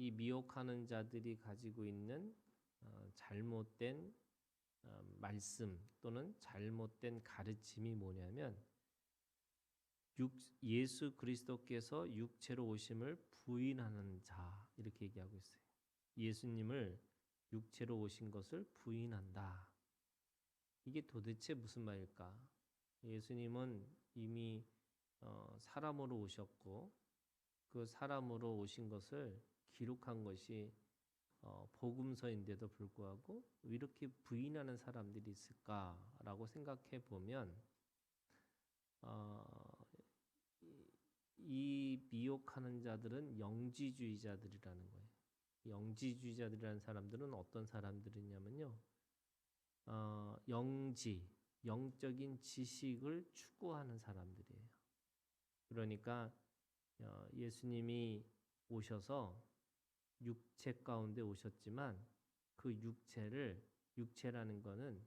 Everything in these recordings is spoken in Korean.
이 미혹하는 자들이 가지고 있는 잘못된 말씀 또는 잘못된 가르침이 뭐냐면 예수 그리스도께서 육체로 오심을 부인하는 자 이렇게 얘기하고 있어요. 예수님을 육체로 오신 것을 부인한다. 이게 도대체 무슨 말일까? 예수님은 이미 사람으로 오셨고 그 사람으로 오신 것을 기록한 것이 복음서인데도 불구하고 왜 이렇게 부인하는 사람들이 있을까라고 생각해 보면 이 미혹하는 자들은 영지주의자들이라는 거예요. 영지주의자들이라는 사람들은 어떤 사람들이냐면요. 영적인 지식을 추구하는 사람들이에요. 그러니까 예수님이 오셔서 육체 가운데 오셨지만 그 육체라는 거는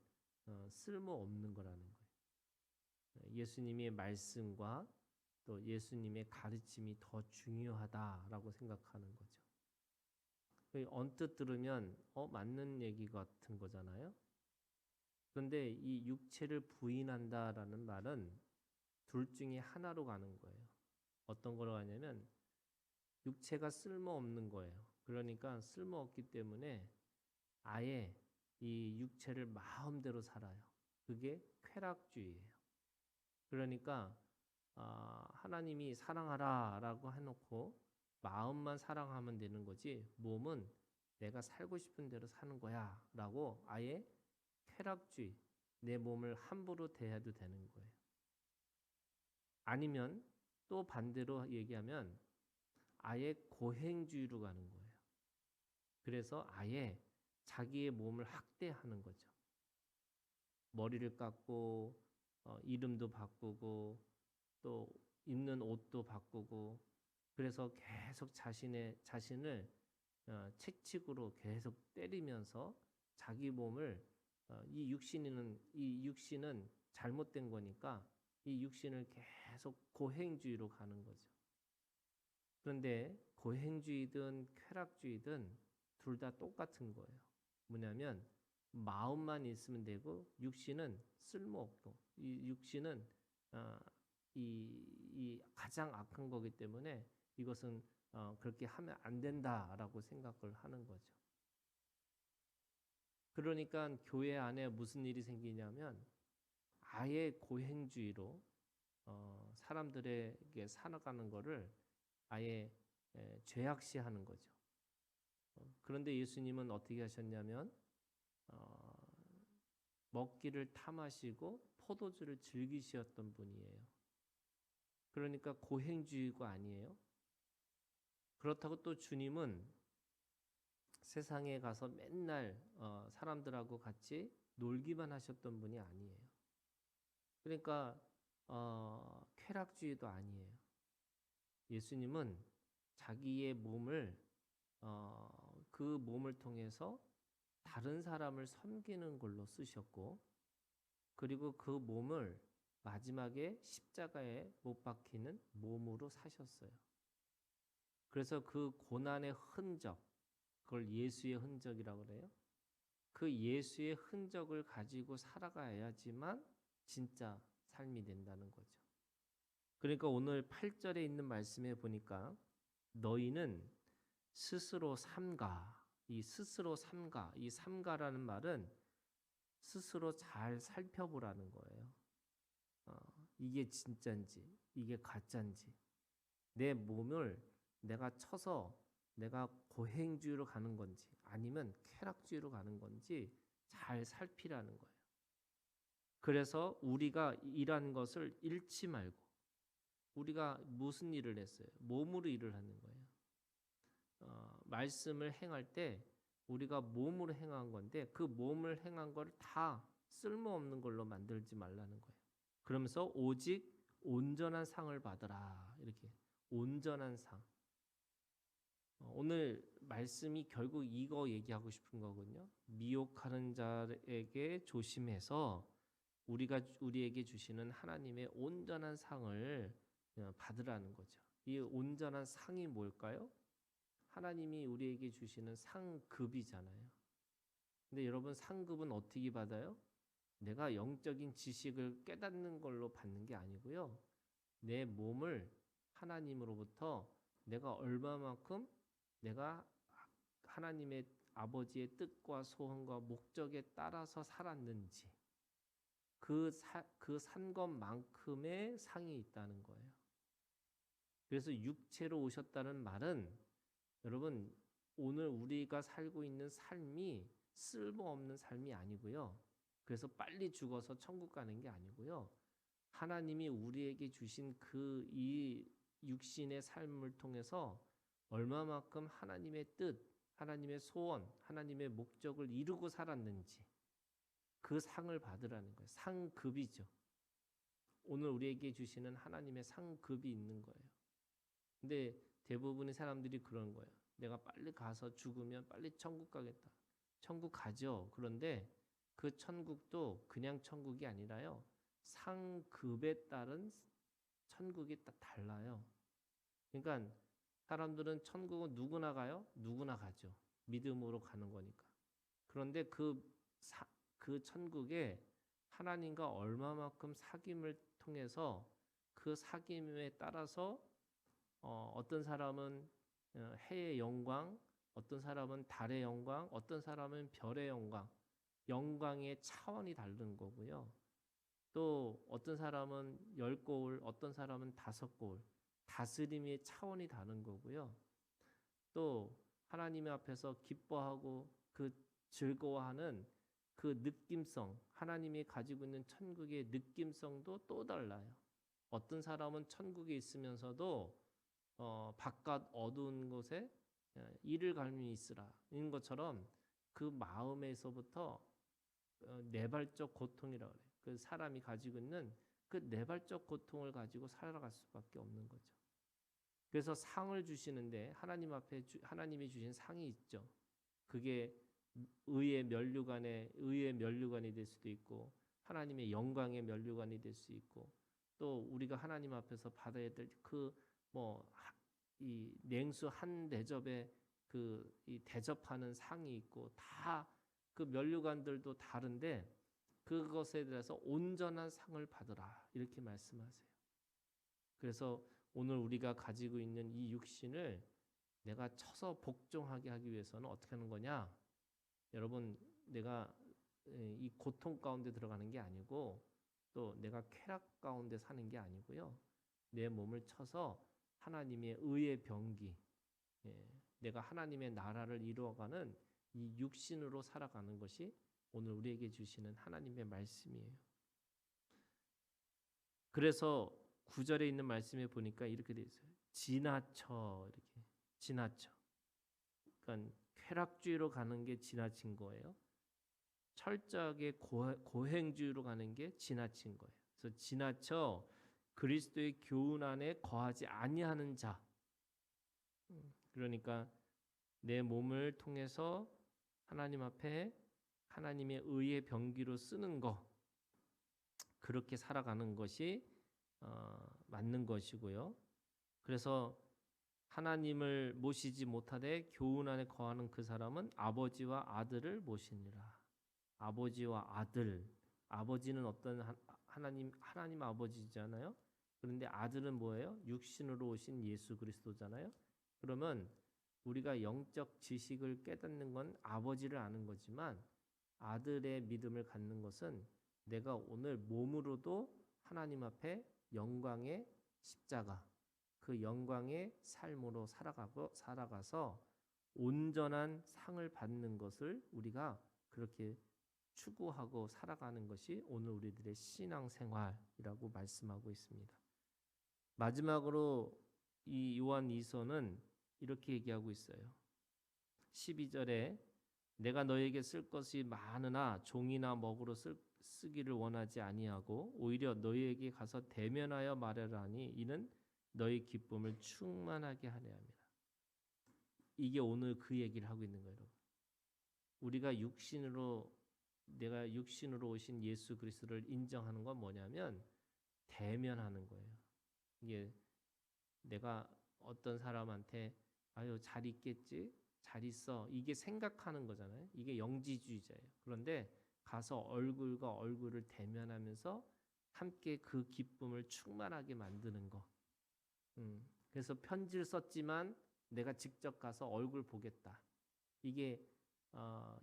쓸모없는 거라는 거예요. 예수님의 말씀과 또 예수님의 가르침이 더 중요하다라고 생각하는 거죠. 언뜻 들으면 맞는 얘기 같은 거잖아요. 그런데 이 육체를 부인한다라는 말은 둘 중에 하나로 가는 거예요. 어떤 거로 가냐면 육체가 쓸모없는 거예요. 그러니까 쓸모없기 때문에 아예 이 육체를 마음대로 살아요. 그게 쾌락주의예요. 그러니까 하나님이 사랑하라라고 해놓고 마음만 사랑하면 되는 거지 몸은 내가 살고 싶은 대로 사는 거야 라고 아예 쾌락주의, 내 몸을 함부로 대해도 되는 거예요. 아니면 또 반대로 얘기하면 아예 고행주의로 가는 거예요. 그래서 아예 자기의 몸을 학대하는 거죠. 머리를 깎고 이름도 바꾸고 또 입는 옷도 바꾸고 그래서 계속 자신을 채찍으로 계속 때리면서 자기 몸을 이 육신은 잘못된 거니까 이 육신을 계속 고행주의로 가는 거죠. 그런데 고행주의든 쾌락주의든 둘 다 똑같은 거예요. 뭐냐면 마음만 있으면 되고 육신은 쓸모없고 이 육신은 이 가장 악한 거기 때문에 이것은 그렇게 하면 안 된다라고 생각을 하는 거죠. 그러니까 교회 안에 무슨 일이 생기냐면 아예 고행주의로 사람들에게 살아가는 거를 아예 죄악시하는 거죠. 그런데 예수님은 어떻게 하셨냐면 먹기를 탐하시고 포도주를 즐기셨던 분이에요. 그러니까 고행주의가 아니에요. 그렇다고 또 주님은 세상에 가서 맨날 사람들하고 같이 놀기만 하셨던 분이 아니에요. 그러니까 쾌락주의도 아니에요. 예수님은 자기의 몸을 그 몸을 통해서 다른 사람을 섬기는 걸로 쓰셨고 그리고 그 몸을 마지막에 십자가에 못 박히는 몸으로 사셨어요. 그래서 그 고난의 흔적, 그걸 예수의 흔적이라고 그래요. 그 예수의 흔적을 가지고 살아가야지만 진짜 삶이 된다는 거죠. 그러니까 오늘 8절에 있는 말씀에 보니까 너희는 스스로 삼가, 이 삼가라는 말은 스스로 잘 살펴보라는 거예요. 이게 진짜인지, 이게 가짜인지, 내 몸을 내가 쳐서 내가 고행주의로 가는 건지 아니면 쾌락주의로 가는 건지 잘 살피라는 거예요. 그래서 우리가 일한 것을 잃지 말고 우리가 무슨 일을 했어요? 몸으로 일을 하는 거예요. 말씀을 행할 때 우리가 몸으로 행한 건데 그 몸을 행한 걸 다 쓸모없는 걸로 만들지 말라는 거예요. 그러면서 오직 온전한 상을 받으라. 이렇게 온전한 상. 오늘 말씀이 결국 이거 얘기하고 싶은 거거든요. 미혹하는 자에게 조심해서 우리에게 주시는 하나님의 온전한 상을 받으라는 거죠. 이 온전한 상이 뭘까요? 하나님이 우리에게 주시는 상급이잖아요. 근데 여러분 상급은 어떻게 받아요? 내가 영적인 지식을 깨닫는 걸로 받는 게 아니고요. 내 몸을 하나님으로부터 내가 얼마만큼 내가 하나님의 아버지의 뜻과 소원과 목적에 따라서 살았는지 그 산 것만큼의 상이 있다는 거예요. 그래서 육체로 오셨다는 말은 여러분 오늘 우리가 살고 있는 삶이 쓸모없는 삶이 아니고요. 그래서 빨리 죽어서 천국 가는 게 아니고요. 하나님이 우리에게 주신 그 이 육신의 삶을 통해서 얼마만큼 하나님의 뜻, 하나님의 소원, 하나님의 목적을 이루고 살았는지 그 상을 받으라는 거예요. 상급이죠. 오늘 우리에게 주시는 하나님의 상급이 있는 거예요. 근데 대부분의 사람들이 그런 거예요. 내가 빨리 가서 죽으면 빨리 천국 가겠다. 천국 가죠. 그런데 그 천국도 그냥 천국이 아니라요. 상급에 따른 천국이 달라요. 그러니까 사람들은 천국은 누구나 가요? 누구나 가죠. 믿음으로 가는 거니까. 그런데 그 천국에 하나님과 얼마만큼 사귐을 통해서 그 사귐에 따라서 어떤 사람은 해의 영광, 어떤 사람은 달의 영광, 어떤 사람은 별의 영광, 영광의 차원이 다른 거고요. 또 어떤 사람은 10고울, 어떤 사람은 5고울, 다스림의 차원이 다른 거고요. 또 하나님의 앞에서 기뻐하고 그 즐거워하는 그 느낌성, 하나님이 가지고 있는 천국의 느낌성도 또 달라요. 어떤 사람은 천국에 있으면서도 바깥 어두운 곳에 이를 갈미 있으라 이런 것처럼 그 마음에서부터 내발적 고통이라고 그래요. 그 사람이 가지고 있는 그 내발적 고통을 가지고 살아갈 수밖에 없는 거죠. 그래서 상을 주시는데 하나님 앞에 하나님이 주신 상이 있죠. 그게 의의 면류관이 될 수도 있고 하나님의 영광의 면류관이 될 수 있고 또 우리가 하나님 앞에서 받아야 될 그 이 냉수 한 대접에 이 대접하는 상이 있고 다 그 면류관들도 다른데 그것에 대해서 온전한 상을 받으라 이렇게 말씀하세요. 그래서 오늘 우리가 가지고 있는 이 육신을 내가 쳐서 복종하게 하기 위해서는 어떻게 하는 거냐? 여러분 내가 이 고통 가운데 들어가는 게 아니고 또 내가 쾌락 가운데 사는 게 아니고요. 내 몸을 쳐서 하나님의 의의 병기, 내가 하나님의 나라를 이루어가는 이 육신으로 살아가는 것이 오늘 우리에게 주시는 하나님의 말씀이에요. 그래서 9절에 있는 말씀에 보니까 이렇게 돼 있어요. 지나쳐 이렇게 지나쳐. 그러니까 쾌락주의로 가는 게 지나친 거예요. 철저하게 고행주의로 가는 게 지나친 거예요. 그래서 지나쳐 그리스도의 교훈 안에 거하지 아니하는 자. 그러니까 내 몸을 통해서 하나님 앞에 하나님의 의의 병기로 쓰는 거 그렇게 살아가는 것이 맞는 것이고요. 그래서 하나님을 모시지 못하되 교훈 안에 거하는 그 사람은 아버지와 아들을 모시니라. 아버지와 아들. 아버지는 어떤 하나님 아버지잖아요. 그런데 아들은 뭐예요? 육신으로 오신 예수 그리스도잖아요. 그러면 우리가 영적 지식을 깨닫는 건 아버지를 아는 거지만 아들의 믿음을 갖는 것은 내가 오늘 몸으로도 하나님 앞에 영광의 십자가, 그 영광의 삶으로 살아가서 온전한 상을 받는 것을 우리가 그렇게 추구하고 살아가는 것이 오늘 우리들의 신앙생활이라고 말씀하고 있습니다. 마지막으로 이 요한 2서는 이렇게 얘기하고 있어요. 12절에 내가 너에게 쓸 것이 많으나 종이나 먹으로 쓰기를 원하지 아니하고 오히려 너희에게 가서 대면하여 말하라니 이는 너희 기쁨을 충만하게 하려 함이라. 이게 오늘 그 얘기를 하고 있는 거예요. 우리가 내가 육신으로 오신 예수 그리스도를 인정하는 건 뭐냐면 대면하는 거예요. 이게 내가 어떤 사람한테 아유, 잘 있겠지? 잘 있어. 이게 생각하는 거잖아요. 이게 영지주의자예요. 그런데 가서 얼굴과 얼굴을 대면하면서 함께 그 기쁨을 충만하게 만드는 거. 그래서 편지를 썼지만 내가 직접 가서 얼굴 보겠다. 이게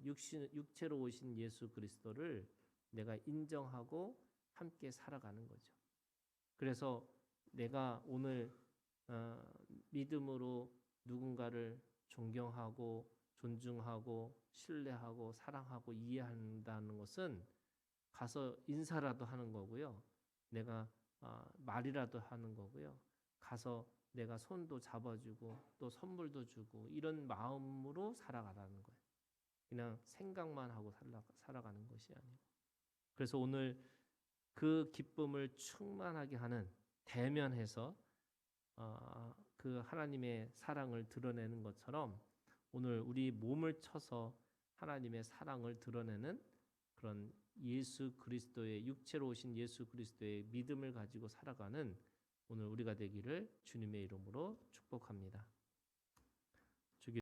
육체로 오신 예수 그리스도를 내가 인정하고 함께 살아가는 거죠. 그래서 내가 오늘 믿음으로 누군가를 존경하고 존중하고 신뢰하고 사랑하고 이해한다는 것은 가서 인사라도 하는 거고요. 내가 말이라도 하는 거고요. 가서 내가 손도 잡아주고 또 선물도 주고 이런 마음으로 살아가라는 거예요. 그냥 생각만 하고 살아가는 것이 아니고. 그래서 오늘 그 기쁨을 충만하게 하는 대면해서 그 하나님의 사랑을 드러내는 것처럼 오늘 우리 몸을 쳐서 하나님의 사랑을 드러내는 그런 예수 그리스도의 육체로 오신 예수 그리스도의 믿음을 가지고 살아가는 오늘 우리가 되기를 주님의 이름으로 축복합니다.